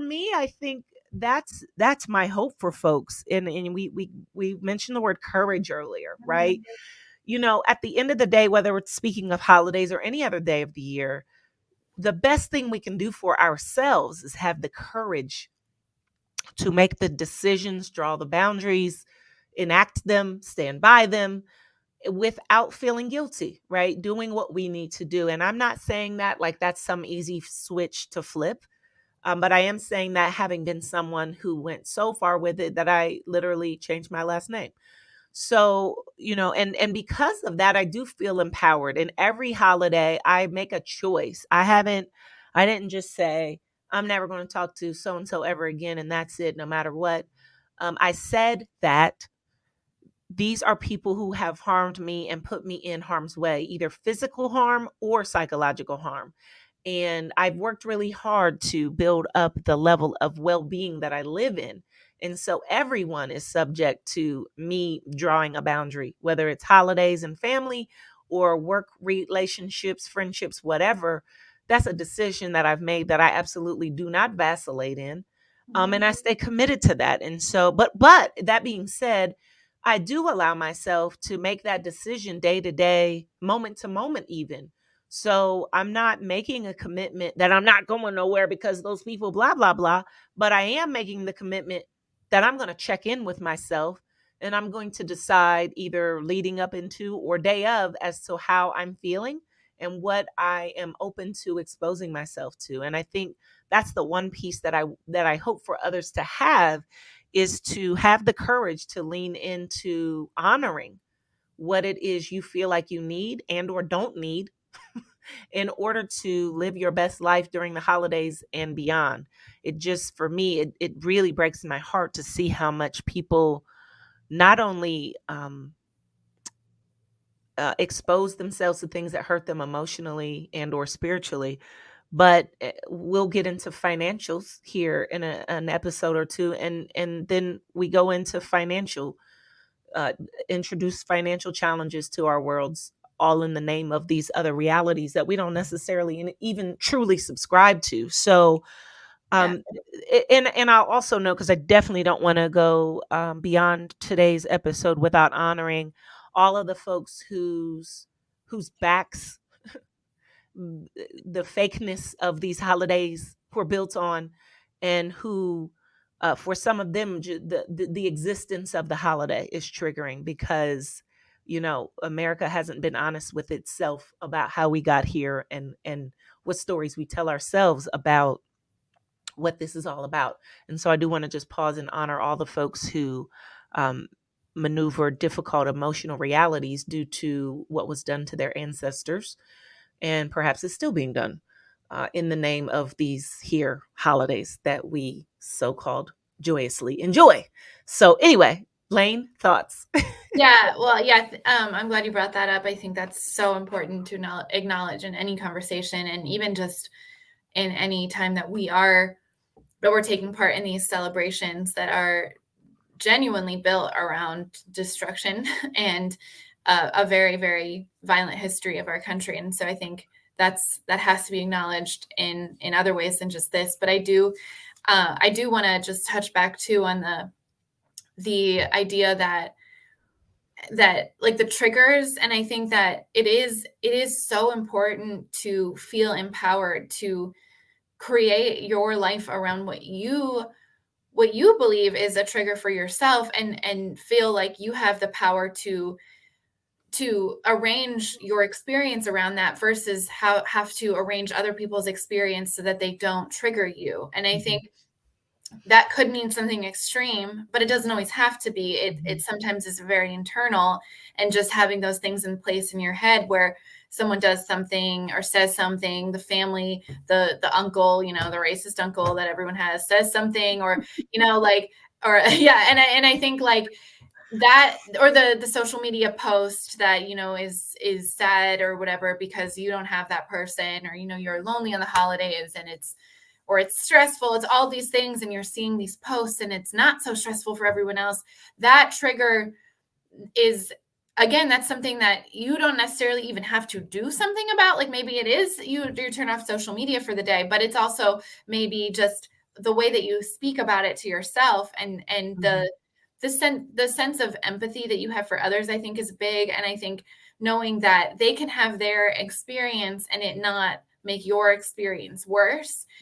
me, I think that's my hope for folks. And we mentioned the word courage earlier, right? Mhm. At the end of the day, whether it's speaking of holidays or any other day of the year, the best thing we can do for ourselves is have the courage to make the decisions, draw the boundaries, enact them, stand by them without feeling guilty, right? Doing what we need to do. And I'm not saying that like that's some easy switch to flip. But I am saying that having been someone who went so far with it that I literally changed my last name. So, and because of that, I do feel empowered. And every holiday, I make a choice. I didn't just say, I'm never going to talk to so and so ever again, and that's it, no matter what. I said that these are people who have harmed me and put me in harm's way, either physical harm or psychological harm. And I've worked really hard to build up the level of well being that I live in. And so everyone is subject to me drawing a boundary, whether it's holidays and family or work relationships, friendships, whatever. That's a decision that I've made that I absolutely do not vacillate in. And I stay committed to that. And so, but that being said, I do allow myself to make that decision day to day, moment to moment, even. So I'm not making a commitment that I'm not going nowhere because those people, blah, blah, blah. But I am making the commitment that I'm going to check in with myself and I'm going to decide either leading up into or day of as to how I'm feeling and what I am open to exposing myself to. And I think that's the one piece that I hope for others to have is to have the courage to lean into honoring what it is you feel like you need and or don't need in order to live your best life during the holidays and beyond. It just, for me, it really breaks my heart to see how much people not only expose themselves to things that hurt them emotionally and or spiritually, but we'll get into financials here in an episode or two, and then we go into uh, introduce financial challenges to our worlds, all in the name of these other realities that we don't necessarily even truly subscribe to. So, Yeah. um, and I'll also know, because I definitely don't want to go beyond today's episode without honoring all of the folks whose backs the fakeness of these holidays were built on, and who for some of them the existence of the holiday is triggering because America hasn't been honest with itself about how we got here, and what stories we tell ourselves about what this is all about. And so I do want to just pause and honor all the folks who um, maneuver difficult emotional realities due to what was done to their ancestors, and perhaps is still being done in the name of these here holidays that we so-called joyously enjoy. So anyway, Blaine, thoughts? Yeah, well, yeah, I'm glad you brought that up. I think that's so important to acknowledge in any conversation, and even just in any time that we're taking part in these celebrations that are genuinely built around destruction and a very, very violent history of our country. And so I think that has to be acknowledged in other ways than just this. But I do want to just touch back too on the idea that like the triggers. And I think that it is so important to feel empowered to create your life around what you believe is a trigger for yourself, and feel like you have the power to arrange your experience around that versus have to arrange other people's experience so that they don't trigger you. And I Mhm. think that could mean something extreme, but it doesn't always have to be. It sometimes is very internal, and just having those things in place in your head where someone does something or says something, the family, the uncle, the racist uncle that everyone has says something, or like, or yeah, and I think like that, or the social media post that is sad or whatever because you don't have that person, or you're lonely on the holidays, and it's stressful, it's all these things, and you're seeing these posts and it's not so stressful for everyone else. That trigger is, again, that's something that you don't necessarily even have to do something about. Like maybe it is you turn off social media for the day, but it's also maybe just the way that you speak about it to yourself, and Mhm. the sense of empathy that you have for others, I think is big. And I think knowing that they can have their experience and it not make your experience worse